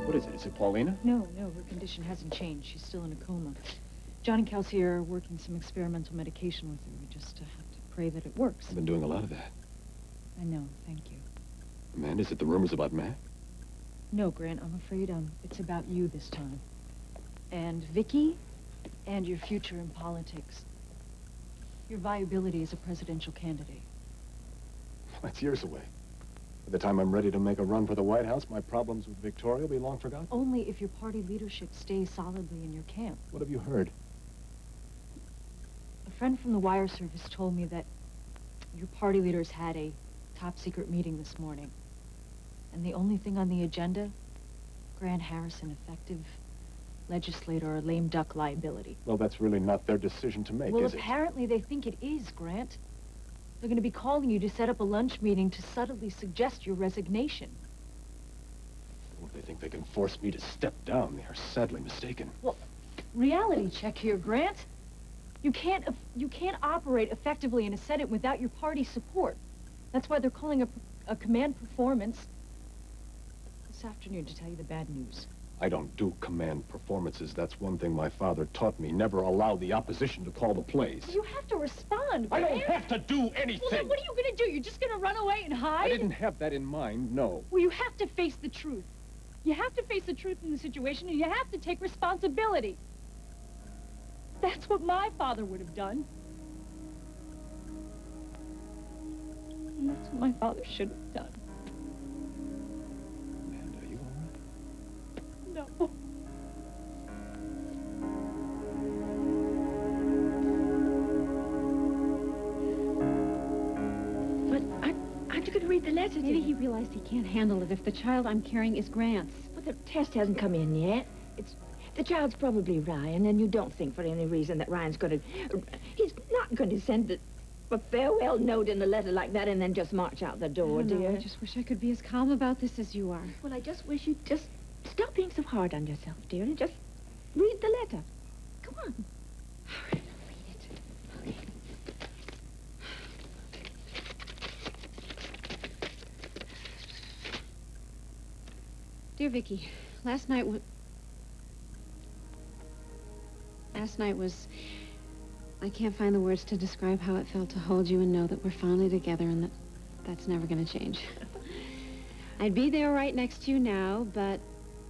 What is it? Is it Paulina? No, her condition hasn't changed. She's still in a coma. John and Kelsey are working some experimental medication with her. We just have to pray that it works. I've been doing a lot of that. I know, thank you. Man, is it the rumors about Matt? No, Grant, I'm afraid it's about you this time. And Vicky, and your future in politics. Your viability as a presidential candidate. That's years away. By the time I'm ready to make a run for the White House, my problems with Victoria will be long forgotten. Only if your party leadership stays solidly in your camp. What have you heard? A friend from the wire service told me that your party leaders had a top-secret meeting this morning. And the only thing on the agenda, Grant Harrison, effective legislator or lame duck liability. Well, that's really not their decision to make, is it? Well, apparently they think it is, Grant. They're going to be calling you to set up a lunch meeting to subtly suggest your resignation. Well, if they think they can force me to step down, they are sadly mistaken. Well, reality check here, Grant. You can't operate effectively in a Senate without your party's support. That's why they're calling a command performance this afternoon to tell you the bad news. I don't do command performances. That's one thing my father taught me. Never allow the opposition to call the plays. You have to respond, I don't have to do anything. Well, then what are you going to do? You're just going to run away and hide? I didn't have that in mind, no. Well, you have to face the truth. You have to face the truth in the situation, and you have to take responsibility. That's what my father would have done. And that's what my father should have done. Amanda, are you all right? No. But aren't you going to read the letter? Maybe he realized he can't handle it if the child I'm carrying is Grant's. But the test hasn't come in yet. The child's probably Ryan, and you don't think for any reason that Ryan's going to... He's not going to send a farewell note in a letter like that and then just march out the door, dear. I just wish I could be as calm about this as you are. Well, I just wish you'd just stop being so hard on yourself, dear, and just read the letter. Come on. All right, I'll read it. Dear Vicky, last night was... I can't find the words to describe how it felt to hold you and know that we're finally together and that's never going to change. I'd be there right next to you now, but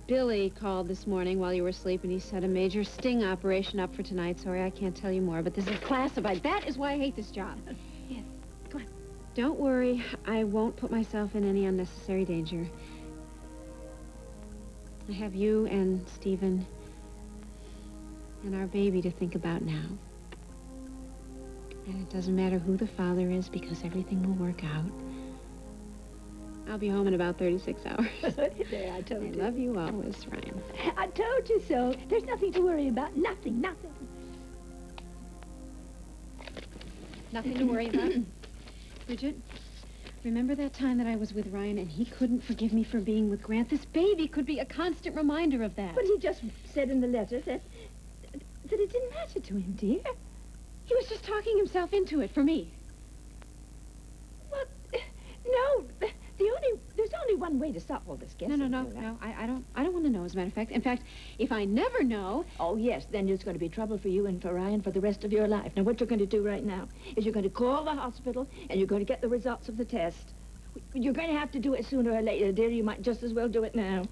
Billy called this morning while you were asleep and he set a major sting operation up for tonight. Sorry, I can't tell you more, but this is classified. That is why I hate this job. Yes, come on. Don't worry. I won't put myself in any unnecessary danger. I have you and Stephen and our baby to think about now. And it doesn't matter who the father is because everything will work out. I'll be home in about 36 hours. There, I told you. I love you always, Ryan. I told you so. There's nothing to worry about. Nothing. Nothing to worry about. Bridget, remember that time that I was with Ryan and he couldn't forgive me for being with Grant? This baby could be a constant reminder of that. But he just said in the letter that it didn't matter to him, dear. He was just talking himself into it for me. Well, no. There's only one way to stop all this guessing. No. I don't want to know, as a matter of fact. In fact, if I never know... Oh, yes, then there's going to be trouble for you and for Ryan for the rest of your life. Now, what you're going to do right now is you're going to call the hospital and you're going to get the results of the test. You're going to have to do it sooner or later, dear. You might just as well do it now.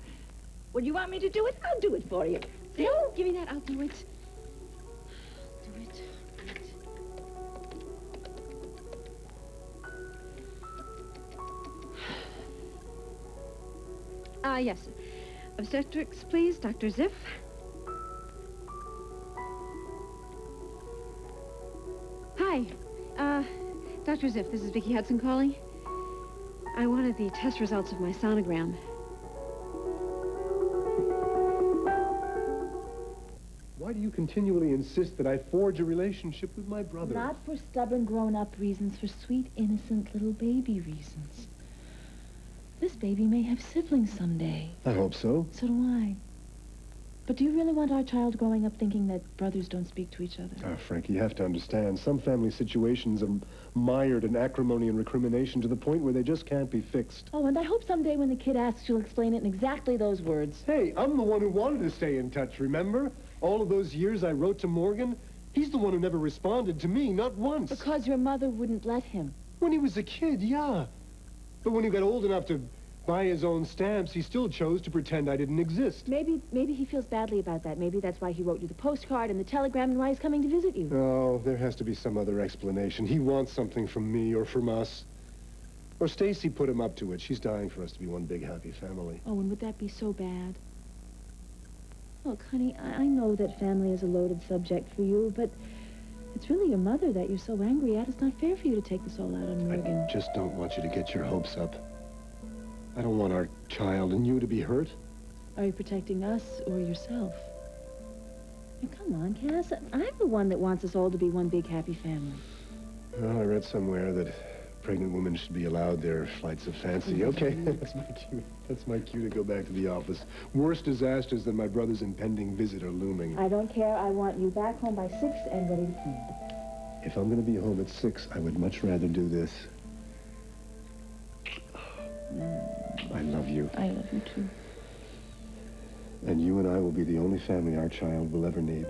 Well, you want me to do it? I'll do it for you. No, give me that. I'll do it. Yes. Obstetrics, please. Dr. Ziff. Hi. Dr. Ziff, this is Vicky Hudson calling. I wanted the test results of my sonogram. Why do you continually insist that I forge a relationship with my brother? Not for stubborn grown-up reasons, for sweet, innocent little baby reasons. This baby may have siblings someday. I hope so. So do I. But do you really want our child growing up thinking that brothers don't speak to each other? Ah, Frank, you have to understand, some family situations are mired in acrimony and recrimination to the point where they just can't be fixed. Oh, and I hope someday when the kid asks, you'll explain it in exactly those words. Hey, I'm the one who wanted to stay in touch, remember? All of those years I wrote to Morgan, he's the one who never responded to me, not once. Because your mother wouldn't let him. When he was a kid, yeah. But when he got old enough to buy his own stamps, he still chose to pretend I didn't exist. Maybe he feels badly about that. Maybe that's why he wrote you the postcard and the telegram and why he's coming to visit you. Oh, there has to be some other explanation. He wants something from me or from us. Or Stacy put him up to it. She's dying for us to be one big happy family. Oh, and would that be so bad? Look, honey, I know that family is a loaded subject for you, but it's really your mother that you're so angry at. It's not fair for you to take this all out on Morgan. I just don't want you to get your hopes up. I don't want our child and you to be hurt. Are you protecting us or yourself? Now, come on, Cass. I'm the one that wants us all to be one big happy family. Well, I read somewhere that pregnant women should be allowed their flights of fancy. Okay, that's my cue. That's my cue to go back to the office. Worse disasters than my brother's impending visit are looming. I don't care. I want you back home by 6 and ready to clean. If I'm going to be home at 6, I would much rather do this. I love you. I love you, too. And you and I will be the only family our child will ever need.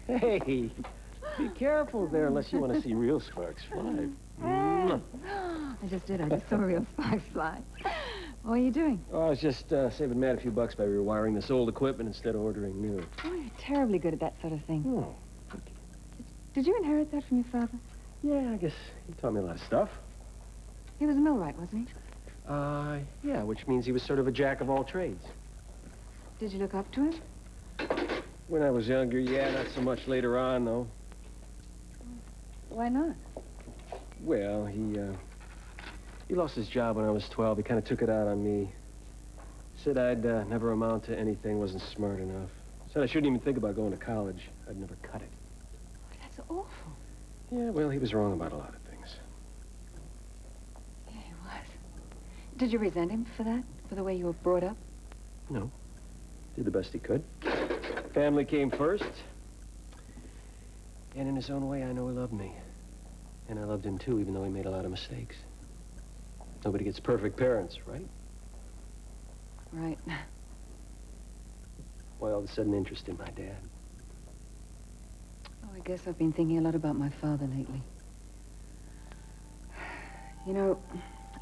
Hey, be careful there unless you want to see real sparks fly. I just did. I just saw real sparks fly. What are you doing? Oh, I was just saving Matt a few bucks by rewiring this old equipment instead of ordering new. Oh, you're terribly good at that sort of thing. Oh. Did you inherit that from your father? Yeah, I guess he taught me a lot of stuff. He was a millwright, wasn't he? Yeah, which means he was sort of a jack of all trades. Did you look up to him? When I was younger, yeah, not so much later on, though. Why not? Well, he lost his job when I was 12. He kind of took it out on me. Said I'd never amount to anything, wasn't smart enough. Said I shouldn't even think about going to college. I'd never cut it. That's awful. Yeah, well, he was wrong about a lot of things. Yeah, he was. Did you resent him for that? For the way you were brought up? No. Did the best he could. Family came first. And in his own way, I know he loved me. And I loved him, too, even though he made a lot of mistakes. Nobody gets perfect parents, right? Right. Why all of a sudden interest in my dad? Oh, I guess I've been thinking a lot about my father lately. You know,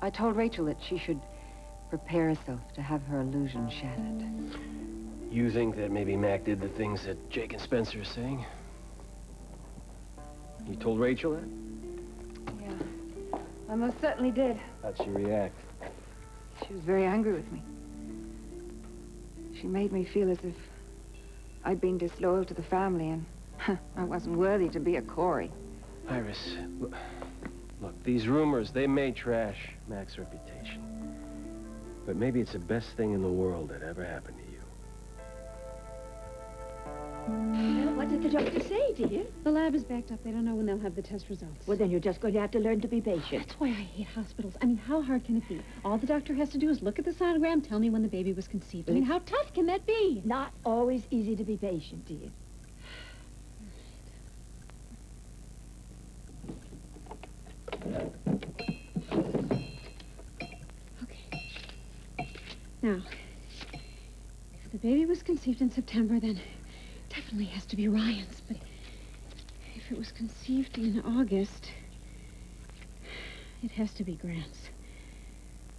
I told Rachel that she should prepare herself to have her illusion shattered. You think that maybe Mac did the things that Jake and Spencer are saying? You told Rachel that? Yeah, I most certainly did. How'd she react? She was very angry with me. She made me feel as if I'd been disloyal to the family and I wasn't worthy to be a Cory. Iris, look, these rumors, they may trash Mac's reputation. But maybe it's the best thing in the world that ever happened to you. Well, what did the doctor say, dear? The lab is backed up. They don't know when they'll have the test results. Well, then you're just going to have to learn to be patient. That's why I hate hospitals. I mean, how hard can it be? All the doctor has to do is look at the sonogram, tell me when the baby was conceived. I mean, how tough can that be? Not always easy to be patient, dear. Okay. Now, if the baby was conceived in September, then it definitely has to be Ryan's. But if it was conceived in August, it has to be Grant's.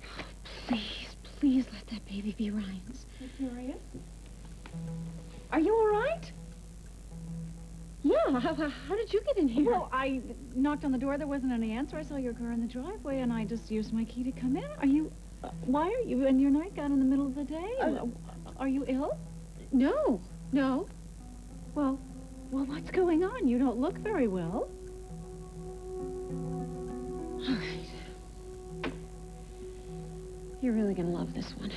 Oh, please, please let that baby be Ryan's. Victoria? Are you all right? Yeah, how did you get in here? Well, I knocked on the door. There wasn't any answer. I saw your car in the driveway, and I just used my key to come in. Are you... why are you in your nightgown in the middle of the day? Are you ill? No. Well, what's going on? You don't look very well. All right. You're really gonna love this one.